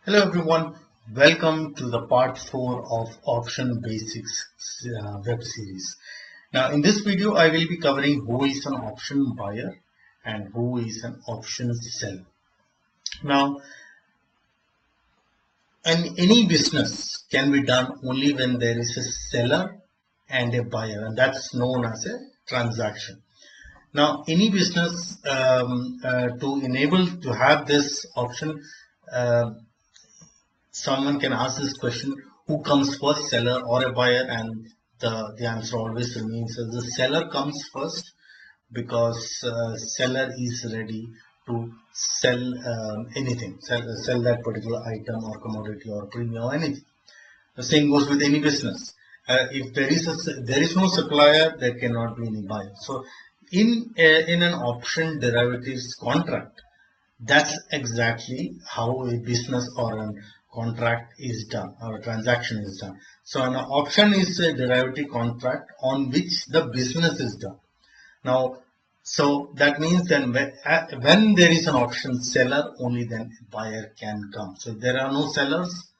Hello everyone, welcome to the part 4 of Option Basics web series. Now in this video I will be covering who is an option buyer and who is an option seller. Now any business can be done only when there is a seller and a buyer, and that's known as a transaction. Now any business to enable to have this option, someone can ask this question: who comes first, seller or a buyer? And the answer always remains as the seller comes first, because seller is ready to sell anything, sell that particular item or commodity or premium or anything. The same goes with any business. If there is no supplier, there cannot be any buyer. So in an option derivatives contract, that's exactly how a business or a contract is done, or a transaction is done. So an option is a derivative contract on which the business is done. Now, so that means then when there is an option seller, only then a buyer can come. So if there are no sellers,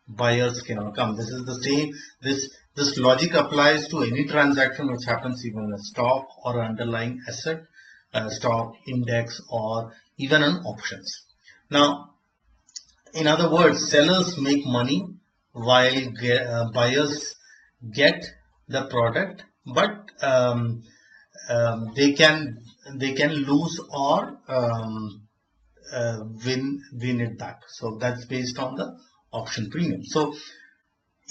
buyers cannot come. This is the same. This logic applies to any transaction which happens even in a stock or underlying asset, stock, index, or even on options. Now, in other words, sellers make money while buyers get the product, but they can lose or win it back. So that's based on the option premium. So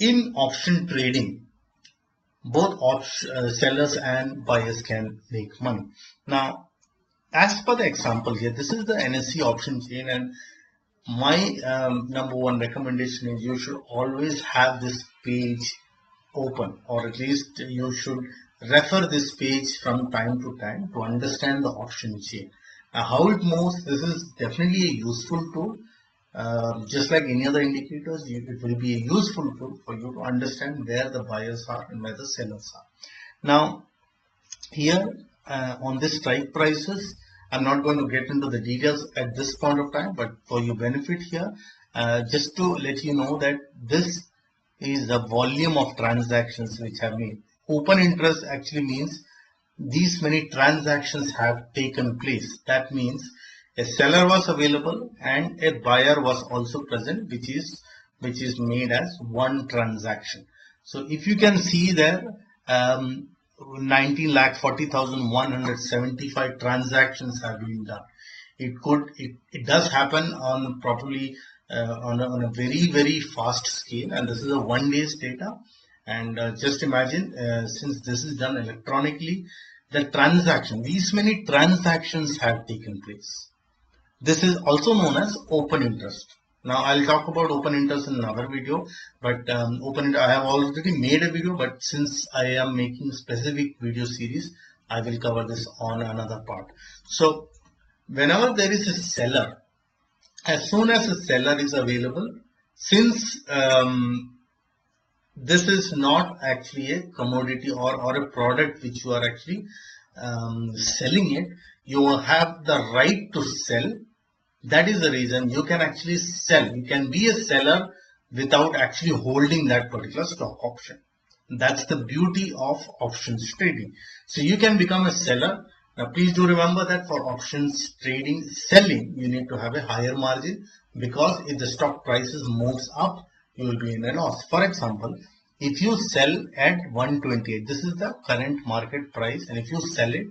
in option trading, both sellers and buyers can make money. Now, as per the example here, this is the NSE option chain, and my number one recommendation is you should always have this page open, or at least you should refer this page from time to time to understand the option chain. How it moves, this is definitely a useful tool. Just like any other indicators, it will be a useful tool for you to understand where the buyers are and where the sellers are. Now, here on this strike prices, I'm not going to get into the details at this point of time, but for your benefit here, just to let you know that this is the volume of transactions which have made. Open interest actually means these many transactions have taken place. That means a seller was available and a buyer was also present, which is made as one transaction. So if you can see there, 19,40,175 transactions have been done. It does happen on probably on a very fast scale, and this is a 1 day's data. And just imagine, since this is done electronically, the transaction, these many transactions have taken place. This is also known as open interest. Now I'll talk about open interest in another video, but I have already made a video, but since I am making specific video series, I will cover this on another part. So whenever there is a seller, as soon as a seller is available, since this is not actually a commodity or a product which you are actually selling it, you have the right to sell. That is the reason you can actually sell. You can be a seller without actually holding that particular stock option. That's the beauty of options trading. So you can become a seller. Now please do remember that for options trading, selling, you need to have a higher margin, because if the stock prices moves up, you will be in a loss. For example, if you sell at 128, this is the current market price, and if you sell it,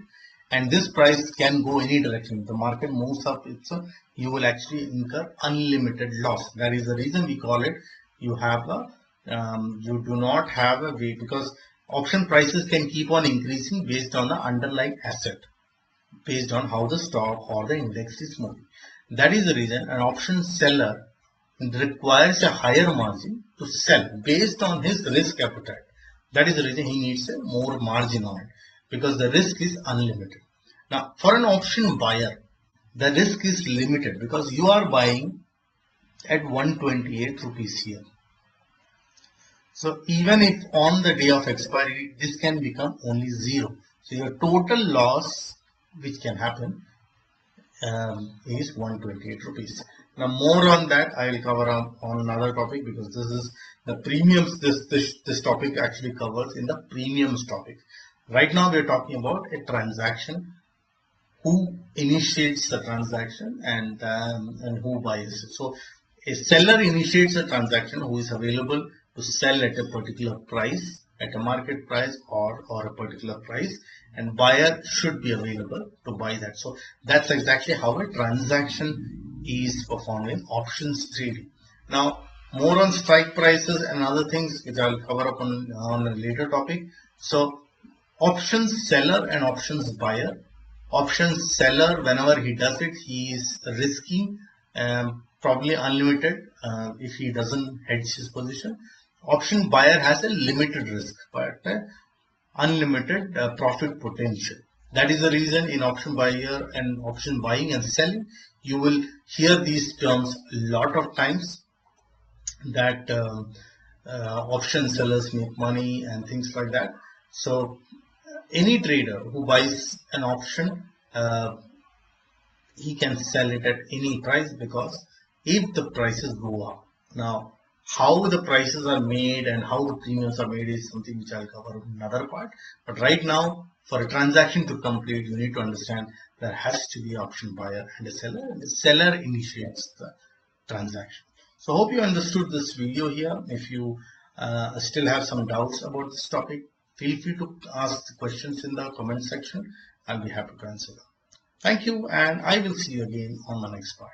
and this price can go any direction. If the market moves up, you will actually incur unlimited loss. That is the reason we call it. You do not have a way, because option prices can keep on increasing based on the underlying asset, based on how the stock or the index is moving. That is the reason an option seller requires a higher margin to sell based on his risk appetite. That is the reason he needs a more margin on it, because the risk is unlimited. Now, for an option buyer, the risk is limited, because you are buying at 128 rupees here. So even if on the day of expiry, this can become only 0. So your total loss which can happen is 128 rupees. Now more on that I will cover on another topic, because this is the premiums. This topic actually covers in the premiums topic. Right now we are talking about a transaction, who initiates the transaction, and who buys it. So a seller initiates a transaction who is available to sell at a particular price, at a market price, or a particular price, and buyer should be available to buy that. So that's exactly how a transaction is performed in options trading. Now more on strike prices and other things which I'll cover up on a later topic. So options seller and options buyer. Options seller, whenever he does it, he is risking probably unlimited if he doesn't hedge his position. Option buyer has a limited risk but unlimited profit potential. That is the reason in option buyer and option buying and selling, you will hear these terms a lot of times, that option sellers make money and things like that. So any trader who buys an option, he can sell it at any price, because if the prices go up. Now how the prices are made and how the premiums are made is something which I'll cover in another part. But right now, for a transaction to complete, you need to understand there has to be option buyer and a seller, and the seller initiates the transaction. So hope you understood this video here. If you still have some doubts about this topic, feel free to ask the questions in the comment section. I'll be happy to answer them. Thank you, and I will see you again on the next part.